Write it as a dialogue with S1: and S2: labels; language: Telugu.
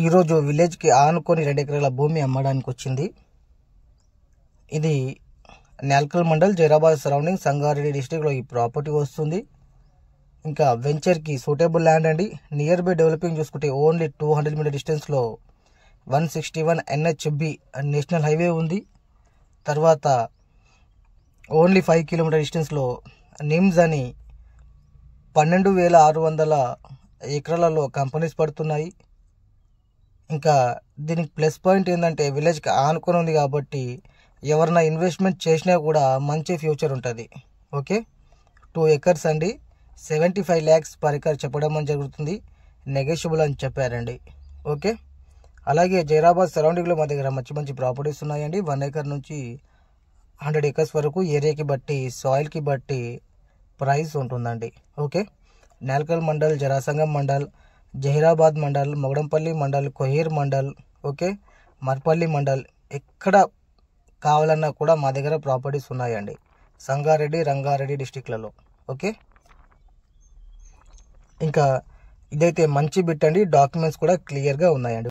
S1: ఈరోజు విలేజ్కి ఆనుకొని 2 ఎకరాల భూమి అమ్మడానికి వచ్చింది. ఇది నేల్కల్ మండల్, జైరాబాద్ సరౌండింగ్, సంగారెడ్డి డిస్టిక్లో ఈ ప్రాపర్టీ వస్తుంది. ఇంకా వెంచర్కి సూటబుల్ ల్యాండ్ అండి. నియర్ బై డెవలపింగ్ చూసుకుంటే ఓన్లీ 200 మీటర్ డిస్టెన్స్లో 161 NHB నేషనల్ హైవే ఉంది. తర్వాత ఓన్లీ 5 కిలోమీటర్ డిస్టెన్స్లో నిమ్స్ అని 12,600 ఎకరాలలో కంపెనీస్ పడుతున్నాయి. ఇంకా దీనికి ప్లస్ పాయింట్ ఏంటంటే విలేజ్కి ఆనుకొని ఉంది కాబట్టి ఎవరైనా ఇన్వెస్ట్మెంట్ చేసినా కూడా మంచి ఫ్యూచర్ ఉంటుంది. ఓకే, 2 ఎకర్స్ అండి, 75 lakhs పర్ ఎకర్ చెప్పడం జరుగుతుంది. నెగోషియబుల్ అని చెప్పారండి. ఓకే, అలాగే జైరాబాద్ సరౌండింగ్లో మా దగ్గర మంచి మంచి ప్రాపర్టీస్ ఉన్నాయండి. 1 ఎకర్ నుంచి 100 acres వరకు ఏరియాకి బట్టి, సాయిల్కి బట్టి ప్రైస్ ఉంటుందండి. ఓకే, నేల్కల్ మండల్, జరాసంగం మండల్, జహీరాబాద్ మండల్, మొగడంపల్లి మండల్, కొహీర్ మండల్, ఓకే, మర్పల్లి మండల్, ఎక్కడ కావాలన్నా కూడా మా దగ్గర ప్రాపర్టీస్ ఉన్నాయండి. సంగారెడ్డి, రంగారెడ్డి డిస్టిక్లలో. ఓకే, ఇంకా ఇదైతే మంచి బిట్ అండి. డాక్యుమెంట్స్ కూడా క్లియర్గా ఉన్నాయండి.